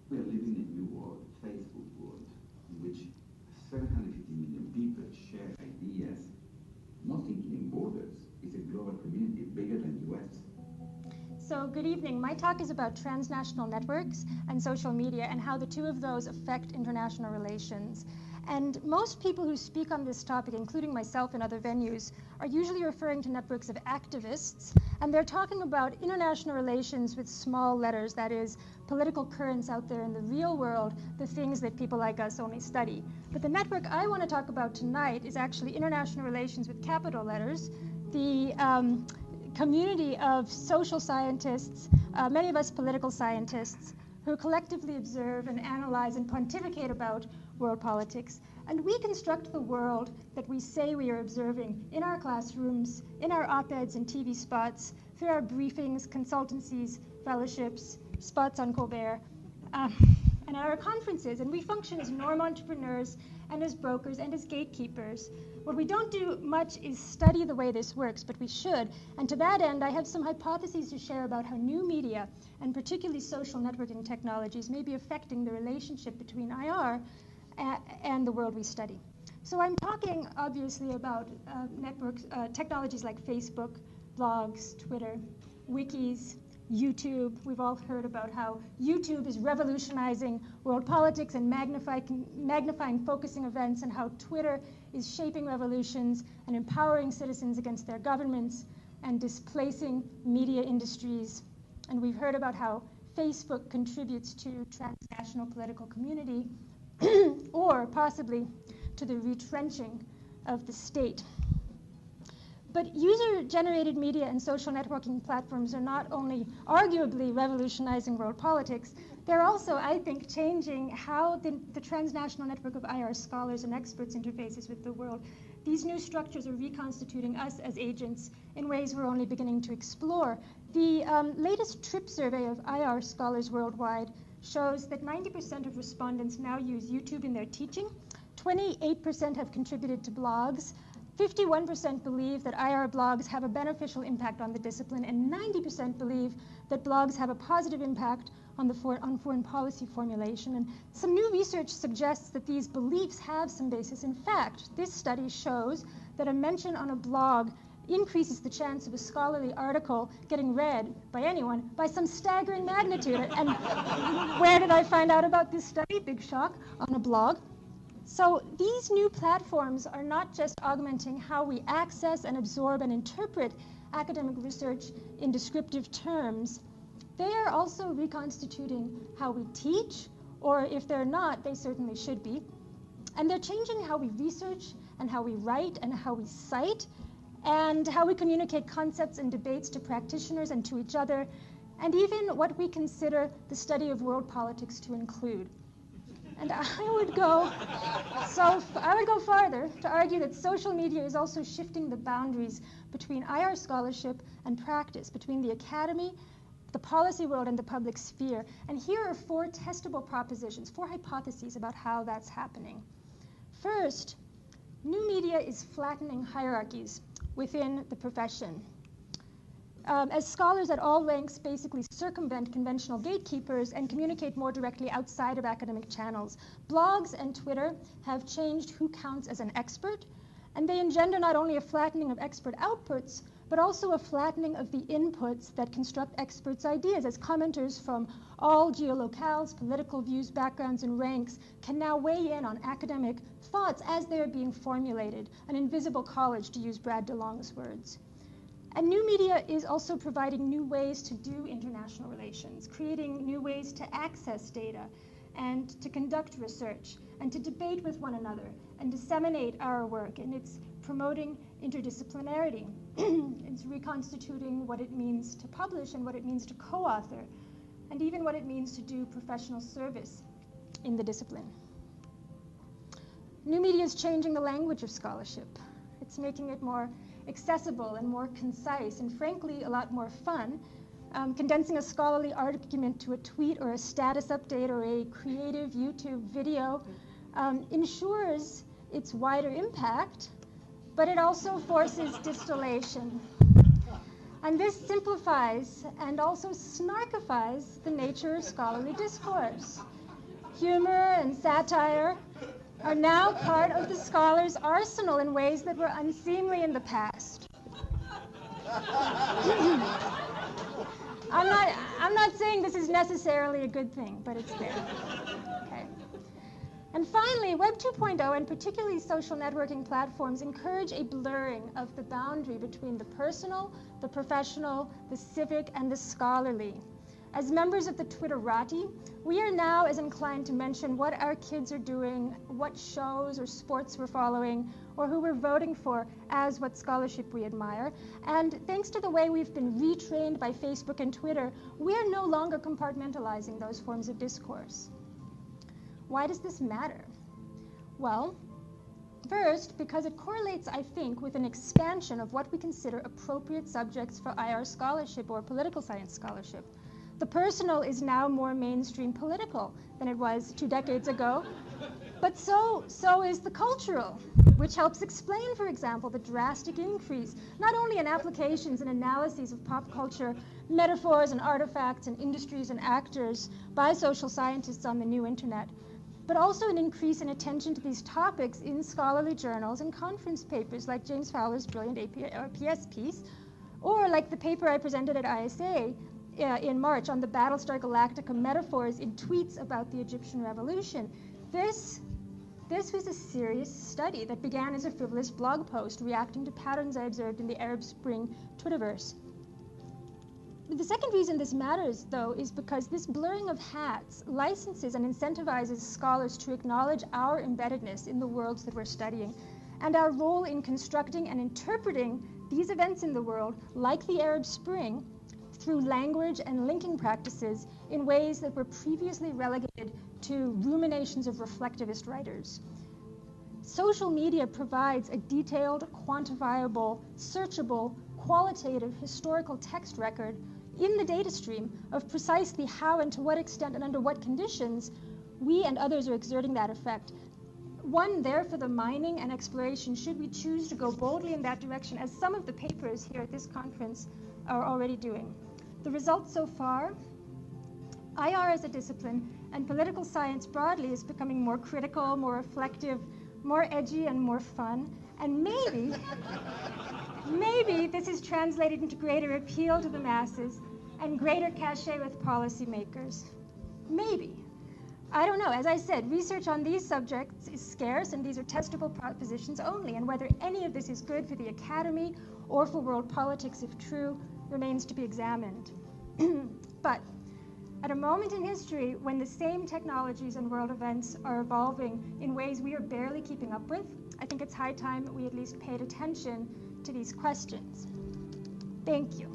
We are living in a new world, Facebook world, in which 750 million people share ideas, not thinking in borders. It's a global community bigger than the US. So good evening. My talk is about transnational networks and social media and how the two of those affect international relations. And most people who speak on this topic, including myself in other venues, are usually referring to networks of activists, and they're talking about international relations with small letters, that is, political currents out there in the real world, the things that people like us only study. But the network I want to talk about tonight is actually international relations with capital letters, the community of social scientists, many of us political scientists, who collectively observe and analyze and pontificate about world politics. And we construct the world that we say we are observing in our classrooms, in our op-eds and TV spots, through our briefings, consultancies, fellowships, spots on Colbert, and at our conferences. And we function as norm entrepreneurs and as brokers and as gatekeepers. What we don't do much is study the way this works, but we should. And to that end, I have some hypotheses to share about how new media, and particularly social networking technologies, may be affecting the relationship between IR and the world we study. So I'm talking, obviously, about networks, technologies like Facebook, blogs, Twitter, wikis, YouTube. We've all heard about how YouTube is revolutionizing world politics and magnifying focusing events, and how Twitter is shaping revolutions and empowering citizens against their governments and displacing media industries. And we've heard about how Facebook contributes to transnational political community or possibly to the retrenching of the state. But user-generated media and social networking platforms are not only arguably revolutionizing world politics, they're also, I think, changing how the transnational network of IR scholars and experts interfaces with the world. These new structures are reconstituting us as agents in ways we're only beginning to explore. The latest TRIP survey of IR scholars worldwide shows that 90% of respondents now use YouTube in their teaching, 28% have contributed to blogs, 51% believe that IR blogs have a beneficial impact on the discipline, and 90% believe that blogs have a positive impact on foreign policy formulation. And some new research suggests that these beliefs have some basis. In fact, this study shows that a mention on a blog increases the chance of a scholarly article getting read by anyone by some staggering magnitude. And where did I find out about this study? Big shock, on a blog. So these new platforms are not just augmenting how we access and absorb and interpret academic research in descriptive terms, they are also reconstituting how we teach, or if they're not, they certainly should be. And they're changing how we research and how we write and how we cite and how we communicate concepts and debates to practitioners and to each other, and even what we consider the study of world politics to include. And I would go farther to argue that social media is also shifting the boundaries between IR scholarship and practice, between the academy, the policy world, and the public sphere. And here are four testable propositions, four hypotheses about how that's happening. First, new media is flattening hierarchies within the profession. As scholars at all ranks basically circumvent conventional gatekeepers and communicate more directly outside of academic channels, blogs and Twitter have changed who counts as an expert, and they engender not only a flattening of expert outputs, but also a flattening of the inputs that construct experts' ideas, as commenters from all geolocales, political views, backgrounds, and ranks can now weigh in on academic thoughts as they're being formulated, an invisible college, to use Brad DeLong's words. And new media is also providing new ways to do international relations, creating new ways to access data and to conduct research and to debate with one another and disseminate our work. And it's promoting interdisciplinarity. It's reconstituting what it means to publish and what it means to co-author, and even what it means to do professional service in the discipline. New media is changing the language of scholarship. It's making it more accessible and more concise, and frankly, a lot more fun. Condensing a scholarly argument to a tweet or a status update or a creative YouTube video ensures its wider impact, but it also forces distillation. And this simplifies and also snarkifies the nature of scholarly discourse. Humor and satire are now part of the scholar's arsenal in ways that were unseemly in the past. I'm not saying this is necessarily a good thing, but it's there. Okay. And finally, Web 2.0 and particularly social networking platforms encourage a blurring of the boundary between the personal, the professional, the civic, and the scholarly. As members of the Twitterati, we are now as inclined to mention what our kids are doing, what shows or sports we're following, or who we're voting for as what scholarship we admire. And thanks to the way we've been retrained by Facebook and Twitter, we are no longer compartmentalizing those forms of discourse. Why does this matter? Well, first, because it correlates, I think, with an expansion of what we consider appropriate subjects for IR scholarship or political science scholarship. The personal is now more mainstream political than it was 2 decades ago, but so is the cultural, which helps explain, for example, the drastic increase, not only in applications and analyses of pop culture, metaphors and artifacts and industries and actors by social scientists on the new internet, but also an increase in attention to these topics in scholarly journals and conference papers like James Fowler's brilliant PS piece, or like the paper I presented at ISA in March on the Battlestar Galactica metaphors in tweets about the Egyptian Revolution. This was a serious study that began as a frivolous blog post reacting to patterns I observed in the Arab Spring Twitterverse. The second reason this matters, though, is because this blurring of hats licenses and incentivizes scholars to acknowledge our embeddedness in the worlds that we're studying and our role in constructing and interpreting these events in the world, like the Arab Spring, through language and linking practices in ways that were previously relegated to ruminations of reflectivist writers. Social media provides a detailed, quantifiable, searchable, qualitative historical text record in the data stream of precisely how and to what extent and under what conditions we and others are exerting that effect. One there for the mining and exploration should we choose to go boldly in that direction, as some of the papers here at this conference are already doing. The results so far, IR as a discipline and political science broadly is becoming more critical, more reflective, more edgy, and more fun. And maybe this is translated into greater appeal to the masses and greater cachet with policymakers. Maybe. I don't know. As I said, research on these subjects is scarce, and these are testable propositions only, and whether any of this is good for the academy or for world politics, if true, remains to be examined. But at a moment in history when the same technologies and world events are evolving in ways we are barely keeping up with, I think it's high time that we at least paid attention to these questions. Thank you.